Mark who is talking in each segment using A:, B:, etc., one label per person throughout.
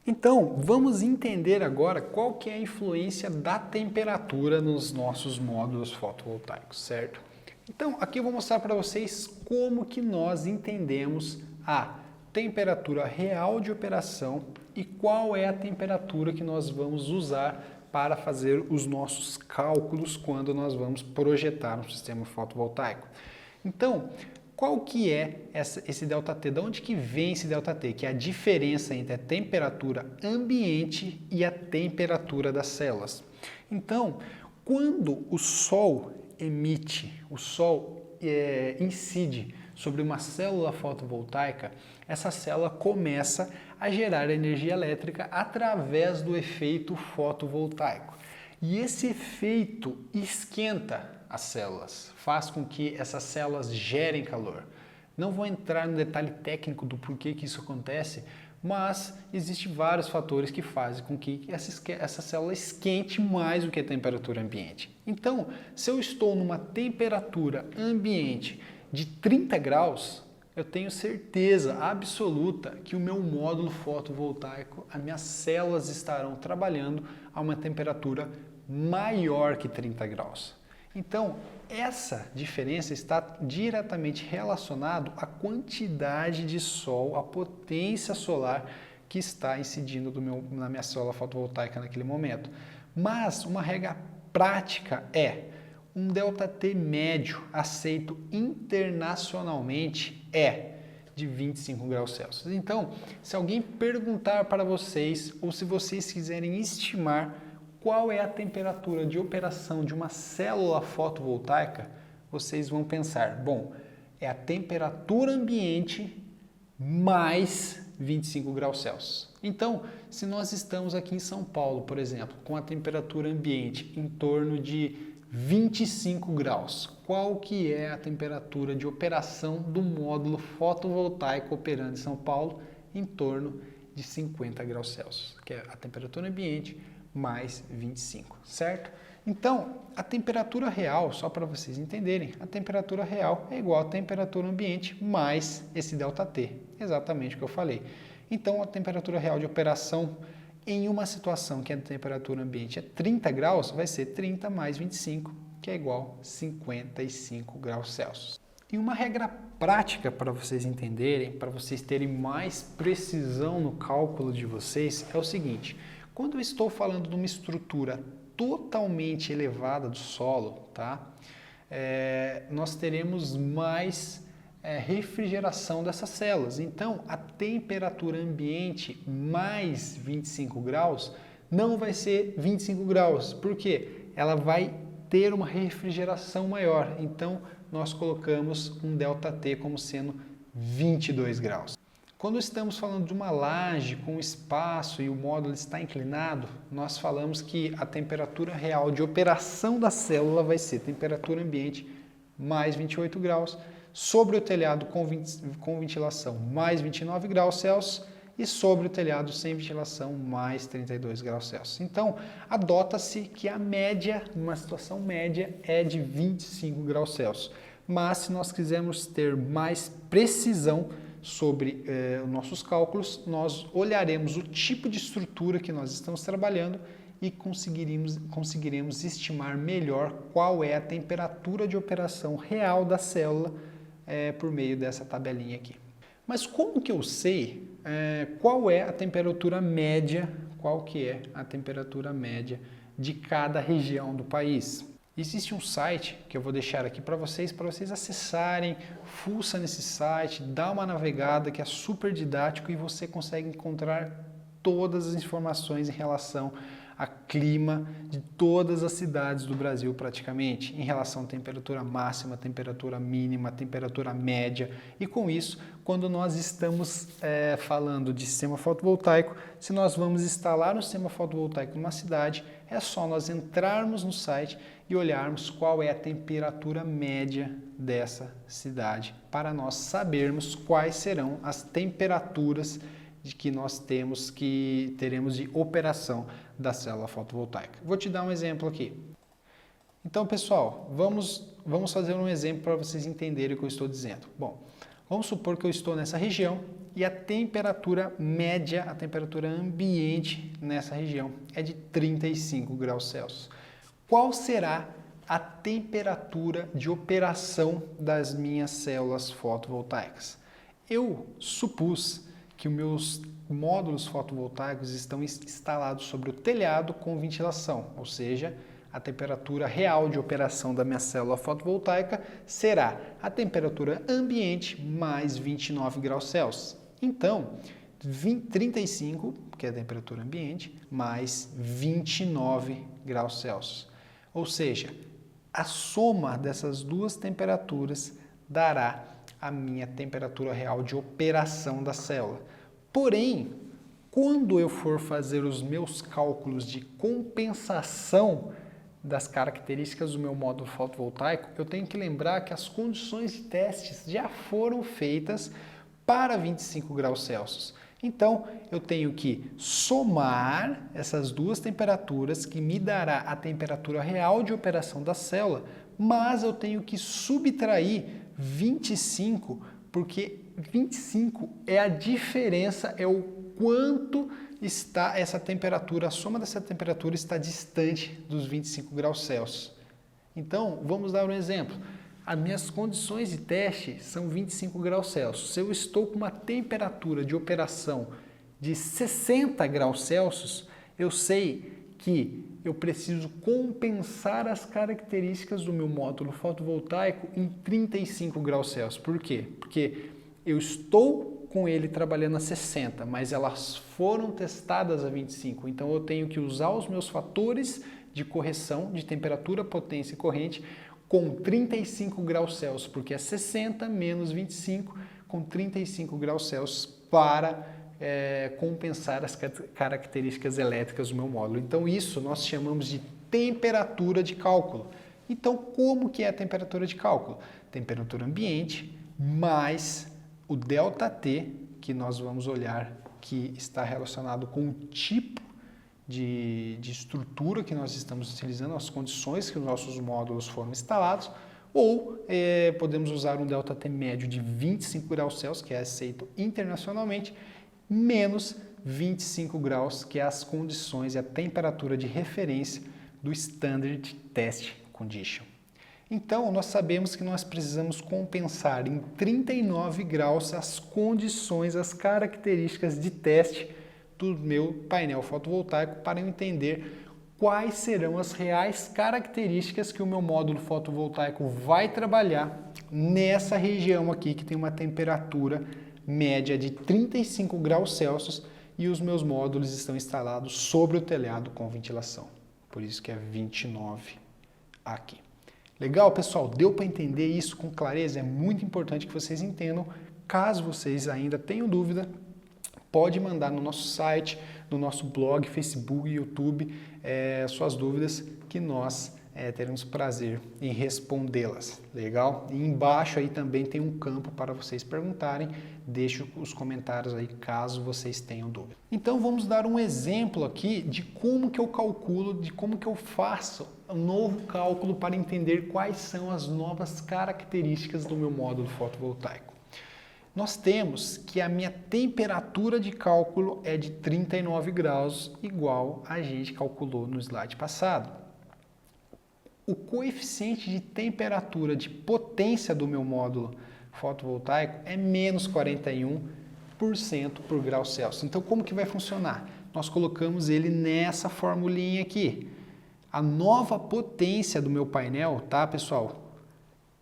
A: Então, vamos entender agora qual que é a influência da temperatura nos nossos módulos fotovoltaicos, certo? Então, aqui eu vou mostrar para vocês como que nós entendemos a temperatura real de operação e qual é a temperatura que nós vamos usar para fazer os nossos cálculos quando nós vamos projetar um sistema fotovoltaico. Então, qual que é esse ΔT? De onde que vem esse ΔT? Que é a diferença entre a temperatura ambiente e a temperatura das células. Então, quando o Sol emite, o Sol incide sobre uma célula fotovoltaica, essa célula começa a gerar energia elétrica através do efeito fotovoltaico. E esse efeito esquenta as células, faz com que essas células gerem calor. Não vou entrar no detalhe técnico do porquê que isso acontece, mas existem vários fatores que fazem com que essa célula esquente mais do que a temperatura ambiente. Então, se eu estou numa temperatura ambiente de 30 graus, eu tenho certeza absoluta que o meu módulo fotovoltaico, as minhas células estarão trabalhando a uma temperatura maior que 30 graus. Então, essa diferença está diretamente relacionada à quantidade de sol, à potência solar que está incidindo na minha célula fotovoltaica naquele momento. Mas uma regra prática é um ΔT médio aceito internacionalmente é de 25 graus Celsius. Então, se alguém perguntar para vocês ou se vocês quiserem estimar qual é a temperatura de operação de uma célula fotovoltaica, vocês vão pensar, bom, é a temperatura ambiente mais 25 graus Celsius. Então, se nós estamos aqui em São Paulo, por exemplo, com a temperatura ambiente em torno de 25 graus, qual que é a temperatura de operação do módulo fotovoltaico operando em São Paulo? Em torno de 50 graus Celsius, que é a temperatura ambiente mais 25, certo? Então, a temperatura real, só para vocês entenderem, a temperatura real é igual à temperatura ambiente mais esse ΔT, exatamente o que eu falei. Então, a temperatura real de operação em uma situação que a temperatura ambiente é 30 graus, vai ser 30 mais 25, que é igual a 55 graus Celsius. E uma regra prática para vocês entenderem, para vocês terem mais precisão no cálculo de vocês, é o seguinte: quando eu estou falando de uma estrutura totalmente elevada do solo, tá? Nós teremos mais refrigeração dessas células. Então, a temperatura ambiente mais 25 graus não vai ser 25 graus, porque ela vai ter uma refrigeração maior. Então, nós colocamos um ΔT como sendo 22 graus. Quando estamos falando de uma laje com espaço e o módulo está inclinado, nós falamos que a temperatura real de operação da célula vai ser temperatura ambiente mais 28 graus, sobre o telhado com ventilação mais 29 graus Celsius e sobre o telhado sem ventilação mais 32 graus Celsius. Então, adota-se que a média, uma situação média, é de 25 graus Celsius. Mas se nós quisermos ter mais precisão sobre os nossos cálculos, nós olharemos o tipo de estrutura que nós estamos trabalhando e conseguiremos estimar melhor qual é a temperatura de operação real da célula por meio dessa tabelinha aqui. Mas como que eu sei qual é a temperatura média, qual que é a temperatura média de cada região do país? Existe um site que eu vou deixar aqui para vocês acessarem, fuça nesse site, dá uma navegada que é super didático e você consegue encontrar todas as informações em relação a clima de todas as cidades do Brasil praticamente, em relação à temperatura máxima, temperatura mínima, temperatura média. E com isso, quando nós estamos falando de sistema fotovoltaico, se nós vamos instalar um sistema fotovoltaico numa cidade, é só nós entrarmos no site e olharmos qual é a temperatura média dessa cidade, para nós sabermos quais serão as temperaturas que nós teremos de operação da célula fotovoltaica. Vou te dar um exemplo aqui. Então, pessoal, vamos fazer um exemplo para vocês entenderem o que eu estou dizendo. Bom, vamos supor que eu estou nessa região e a temperatura média, a temperatura ambiente nessa região é de 35 graus Celsius. Qual será a temperatura de operação das minhas células fotovoltaicas? Eu supus que os meus módulos fotovoltaicos estão instalados sobre o telhado com ventilação, ou seja, a temperatura real de operação da minha célula fotovoltaica será a temperatura ambiente mais 29 graus Celsius. Então, 35, que é a temperatura ambiente, mais 29 graus Celsius. Ou seja, a soma dessas duas temperaturas dará a minha temperatura real de operação da célula. Porém, quando eu for fazer os meus cálculos de compensação das características do meu módulo fotovoltaico, eu tenho que lembrar que as condições de testes já foram feitas para 25 graus Celsius. Então, eu tenho que somar essas duas temperaturas, que me dará a temperatura real de operação da célula, mas eu tenho que subtrair 25, porque 25 é a diferença, é o quanto está essa temperatura, a soma dessa temperatura está distante dos 25 graus Celsius. Então, vamos dar um exemplo. As minhas condições de teste são 25 graus Celsius. Se eu estou com uma temperatura de operação de 60 graus Celsius, eu sei que eu preciso compensar as características do meu módulo fotovoltaico em 35 graus Celsius. Por quê? Porque eu estou com ele trabalhando a 60, mas elas foram testadas a 25. Então eu tenho que usar os meus fatores de correção de temperatura, potência e corrente com 35 graus Celsius, porque é 60 menos 25 com 35 graus Celsius para compensar as características elétricas do meu módulo. Então isso nós chamamos de temperatura de cálculo. Então como que é a temperatura de cálculo? Temperatura ambiente mais o ΔT, que nós vamos olhar que está relacionado com o tipo de estrutura que nós estamos utilizando, as condições que os nossos módulos foram instalados, ou podemos usar um ΔT médio de 25 graus Celsius, que é aceito internacionalmente, menos 25 graus, que é as condições e a temperatura de referência do Standard Test Condition. Então, nós sabemos que nós precisamos compensar em 39 graus as condições, as características de teste do meu painel fotovoltaico para eu entender quais serão as reais características que o meu módulo fotovoltaico vai trabalhar nessa região aqui que tem uma temperatura média de 35 graus Celsius e os meus módulos estão instalados sobre o telhado com ventilação. Por isso que é 29 aqui. Legal, pessoal? Deu para entender isso com clareza? É muito importante que vocês entendam. Caso vocês ainda tenham dúvida, pode mandar no nosso site, no nosso blog, Facebook, YouTube, suas dúvidas que nós teremos prazer em respondê-las. Legal? E embaixo aí também tem um campo para vocês perguntarem. Deixe os comentários aí caso vocês tenham dúvida. Então vamos dar um exemplo aqui de como que eu calculo, de como que eu faço um novo cálculo para entender quais são as novas características do meu módulo fotovoltaico. Nós temos que a minha temperatura de cálculo é de 39 graus, igual a gente calculou no slide passado. O coeficiente de temperatura de potência do meu módulo fotovoltaico é menos 41% por grau Celsius. Então, como que vai funcionar? Nós colocamos ele nessa formulinha aqui. A nova potência do meu painel, tá, pessoal?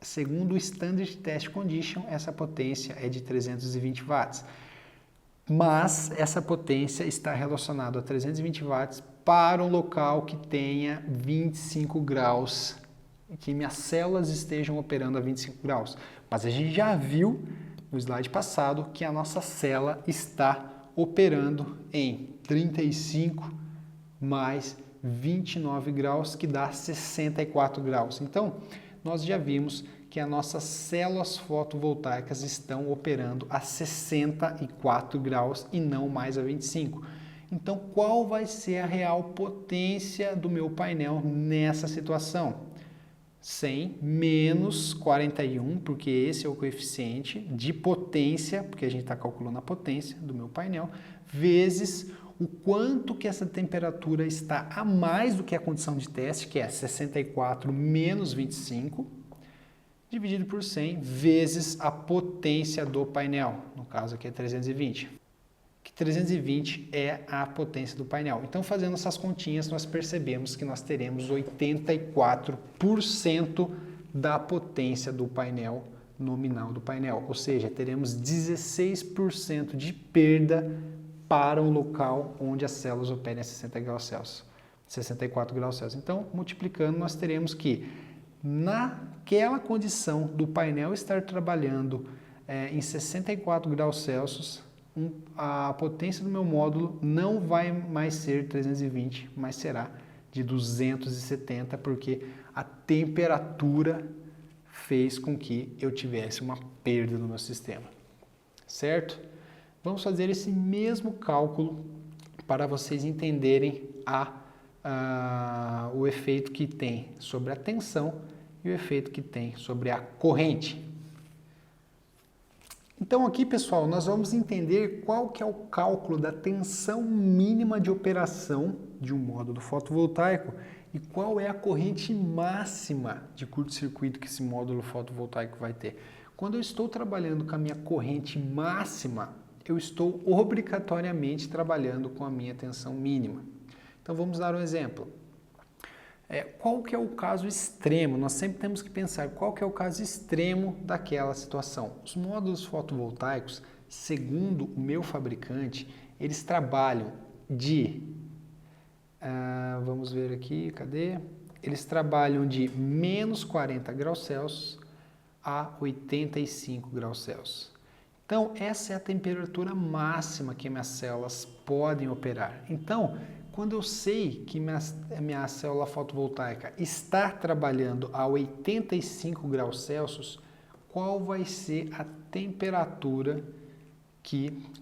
A: Segundo o Standard Test Condition, essa potência é de 320 watts. Mas essa potência está relacionada a 320 watts para um local que tenha 25 graus, que minhas células estejam operando a 25 graus. Mas a gente já viu no slide passado que a nossa célula está operando em 35 mais 29 graus, que dá 64 graus. Então, nós já vimos que as nossas células fotovoltaicas estão operando a 64 graus e não mais a 25. Então, qual vai ser a real potência do meu painel nessa situação? 100 menos 41, porque esse é o coeficiente de potência, porque a gente está calculando a potência do meu painel, vezes o quanto que essa temperatura está a mais do que a condição de teste, que é 64 menos 25, dividido por 100, vezes a potência do painel, no caso aqui é 320. Que 320 é a potência do painel. Então, fazendo essas continhas, nós percebemos que nós teremos 84% da potência do painel nominal do painel, ou seja, teremos 16% de perda para um local onde as células operem a 60 graus Celsius, 64 graus Celsius. Então, multiplicando, nós teremos que, naquela condição do painel estar trabalhando em 64 graus Celsius, a potência do meu módulo não vai mais ser 320, mas será de 270, porque a temperatura fez com que eu tivesse uma perda no meu sistema, certo? Vamos fazer esse mesmo cálculo para vocês entenderem o efeito que tem sobre a tensão e o efeito que tem sobre a corrente. Então aqui, pessoal, nós vamos entender qual que é o cálculo da tensão mínima de operação de um módulo fotovoltaico e qual é a corrente máxima de curto-circuito que esse módulo fotovoltaico vai ter. Quando eu estou trabalhando com a minha corrente máxima, eu estou obrigatoriamente trabalhando com a minha tensão mínima. Então vamos dar um exemplo. Qual que é o caso extremo? Nós sempre temos que pensar qual que é o caso extremo daquela situação. Os módulos fotovoltaicos, segundo o meu fabricante, eles trabalham de, vamos ver aqui, cadê? Eles trabalham de menos 40 graus Celsius a 85 graus Celsius. Então, essa é a temperatura máxima que minhas células podem operar. Então, quando eu sei que minha célula fotovoltaica está trabalhando a 85 graus Celsius, qual vai ser a temperatura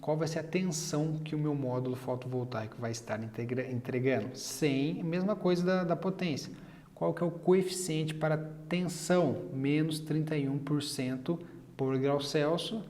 A: qual vai ser a tensão que o meu módulo fotovoltaico vai estar entregando? 100, mesma coisa da potência. Qual que é o coeficiente para tensão? Menos 31% por grau Celsius,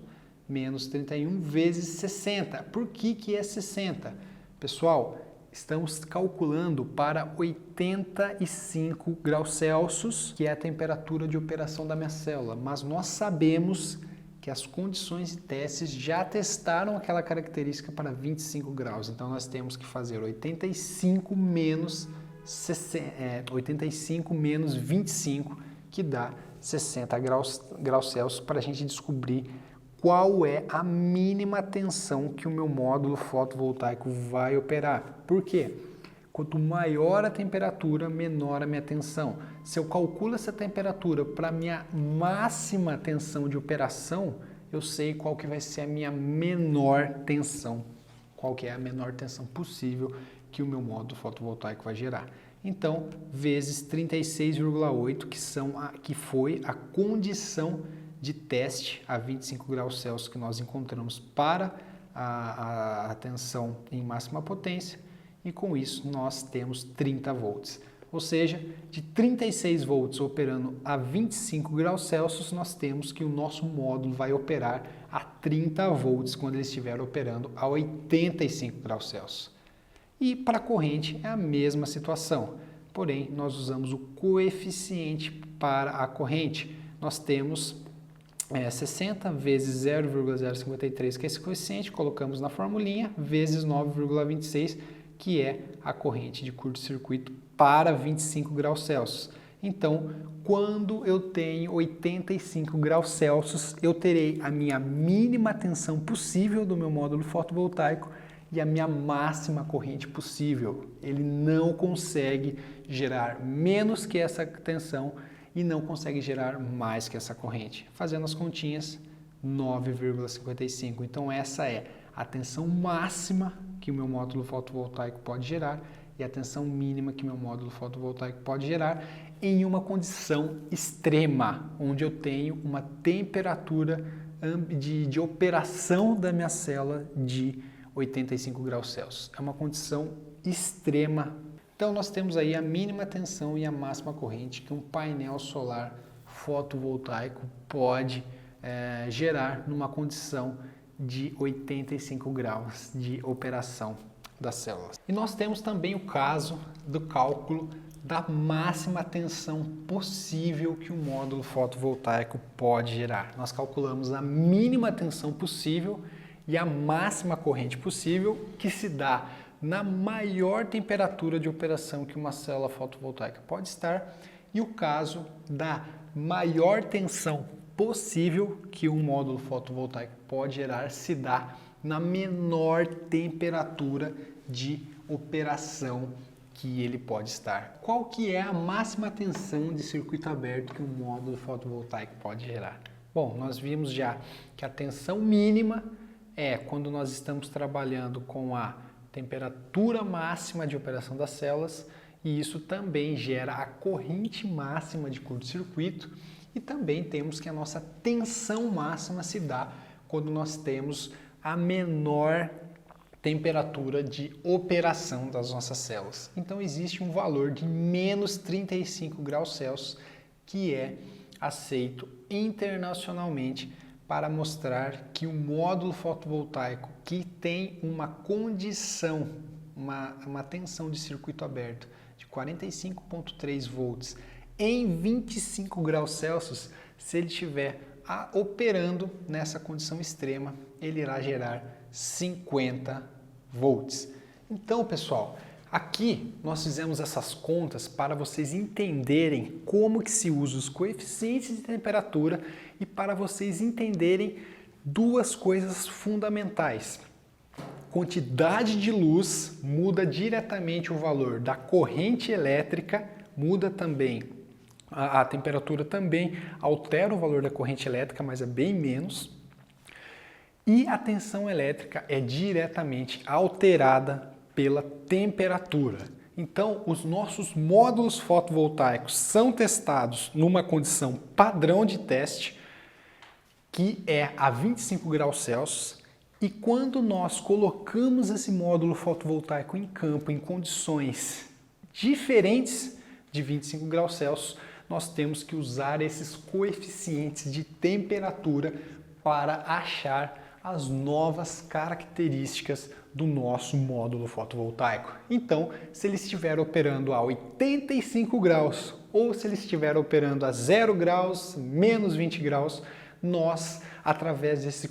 A: menos 31 vezes 60. Por que é 60? Pessoal, estamos calculando para 85 graus Celsius, que é a temperatura de operação da minha célula, mas nós sabemos que as condições de testes já testaram aquela característica para 25 graus, então nós temos que fazer 85 menos 25, que dá 60 graus Celsius, para a gente descobrir qual é a mínima tensão que o meu módulo fotovoltaico vai operar. Por quê? Quanto maior a temperatura, menor a minha tensão. Se eu calculo essa temperatura para a minha máxima tensão de operação, eu sei qual que vai ser a minha menor tensão. Qual que é a menor tensão possível que o meu módulo fotovoltaico vai gerar. Então, vezes 36,8, que foi a condição de teste a 25 graus Celsius que nós encontramos para a tensão em máxima potência, e com isso nós temos 30 volts. Ou seja, de 36 volts operando a 25 graus Celsius, nós temos que o nosso módulo vai operar a 30 volts quando ele estiver operando a 85 graus Celsius. E para a corrente é a mesma situação, porém nós usamos o coeficiente para a corrente. Nós temos 60 vezes 0,053, que é esse coeficiente, colocamos na formulinha, vezes 9,26, que é a corrente de curto-circuito para 25 graus Celsius. Então, quando eu tenho 85 graus Celsius, eu terei a minha mínima tensão possível do meu módulo fotovoltaico e a minha máxima corrente possível. Ele não consegue gerar menos que essa tensão e não consegue gerar mais que essa corrente. Fazendo as continhas, 9,55. Então essa é a tensão máxima que o meu módulo fotovoltaico pode gerar e a tensão mínima que o meu módulo fotovoltaico pode gerar em uma condição extrema, onde eu tenho uma temperatura de operação da minha célula de 85 graus Celsius. É uma condição extrema. Então nós temos aí a mínima tensão e a máxima corrente que um painel solar fotovoltaico pode gerar numa condição de 85 graus de operação das células. E nós temos também o caso do cálculo da máxima tensão possível que o módulo fotovoltaico pode gerar. Nós calculamos a mínima tensão possível e a máxima corrente possível, que se dá na maior temperatura de operação que uma célula fotovoltaica pode estar, e o caso da maior tensão possível que um módulo fotovoltaico pode gerar se dá na menor temperatura de operação que ele pode estar. Qual que é a máxima tensão de circuito aberto que um módulo fotovoltaico pode gerar? Bom, nós vimos já que a tensão mínima é quando nós estamos trabalhando com a temperatura máxima de operação das células, e isso também gera a corrente máxima de curto-circuito, e também temos que a nossa tensão máxima se dá quando nós temos a menor temperatura de operação das nossas células. Então existe um valor de menos 35 graus Celsius que é aceito internacionalmente para mostrar que um módulo fotovoltaico que tem uma condição, uma tensão de circuito aberto de 45,3 volts em 25 graus Celsius, se ele estiver operando nessa condição extrema, ele irá gerar 50 volts. Então, pessoal, aqui nós fizemos essas contas para vocês entenderem como que se usa os coeficientes de temperatura e para vocês entenderem duas coisas fundamentais. Quantidade de luz muda diretamente o valor da corrente elétrica, muda também a temperatura, também altera o valor da corrente elétrica, mas é bem menos. E a tensão elétrica é diretamente alterada pela temperatura. Então, os nossos módulos fotovoltaicos são testados numa condição padrão de teste, que é a 25 graus Celsius, e quando nós colocamos esse módulo fotovoltaico em campo em condições diferentes de 25 graus Celsius, nós temos que usar esses coeficientes de temperatura para achar as novas características do nosso módulo fotovoltaico. Então, se ele estiver operando a 85 graus ou se ele estiver operando a 0 graus, menos 20 graus, nós, através desses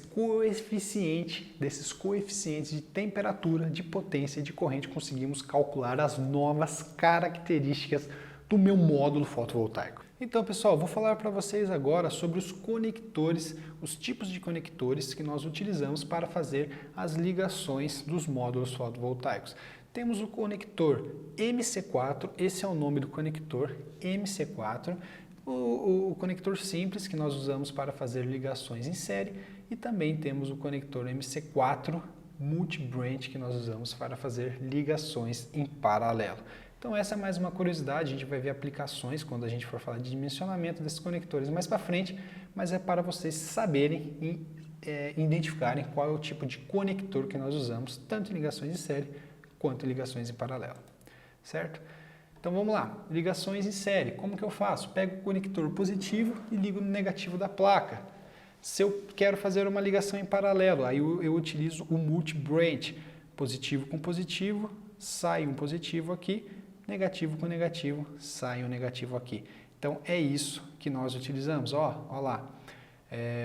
A: coeficientes de temperatura, de potência e de corrente, conseguimos calcular as novas características do meu módulo fotovoltaico. Então, pessoal, vou falar para vocês agora sobre os conectores, os tipos de conectores que nós utilizamos para fazer as ligações dos módulos fotovoltaicos. Temos o conector MC4, esse é o nome do conector MC4, o conector simples que nós usamos para fazer ligações em série, e também temos o conector MC4 multi-branch que nós usamos para fazer ligações em paralelo. Então essa é mais uma curiosidade, a gente vai ver aplicações quando a gente for falar de dimensionamento desses conectores mais para frente, mas é para vocês saberem e identificarem qual é o tipo de conector que nós usamos, tanto em ligações em série quanto em ligações em paralelo, certo? Então vamos lá, ligações em série, como que eu faço? Pego o conector positivo e ligo no negativo da placa. Se eu quero fazer uma ligação em paralelo, aí eu utilizo o multi-branch, positivo com positivo, sai um positivo aqui, negativo com negativo, sai um negativo aqui. Então é isso que nós utilizamos. Ó lá,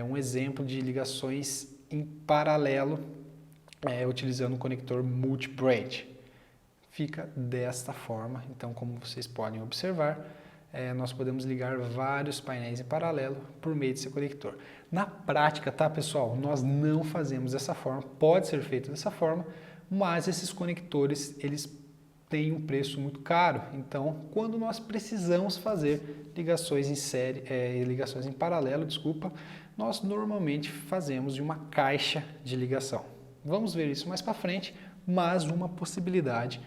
A: um exemplo de ligações em paralelo utilizando o conector multi-branch. Fica desta forma. Então, como vocês podem observar, nós podemos ligar vários painéis em paralelo por meio desse conector. Na prática, tá, pessoal? Nós não fazemos dessa forma, pode ser feito dessa forma, mas esses conectores, eles têm um preço muito caro. Então, quando nós precisamos fazer ligações em série, ligações em paralelo, desculpa, nós normalmente fazemos de uma caixa de ligação. Vamos ver isso mais para frente, mas uma possibilidade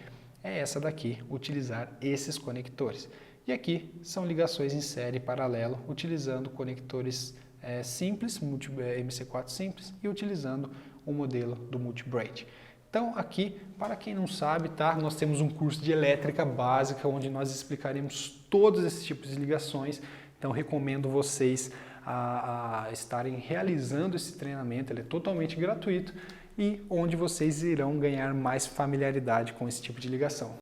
A: é essa daqui, utilizar esses conectores. E aqui são ligações em série e paralelo, utilizando conectores simples, MC4 simples, e utilizando o modelo do multi-branch. Então aqui, para quem não sabe, tá? Nós temos um curso de elétrica básica onde nós explicaremos todos esses tipos de ligações. Então recomendo vocês a estarem realizando esse treinamento, ele é totalmente gratuito e onde vocês irão ganhar mais familiaridade com esse tipo de ligação.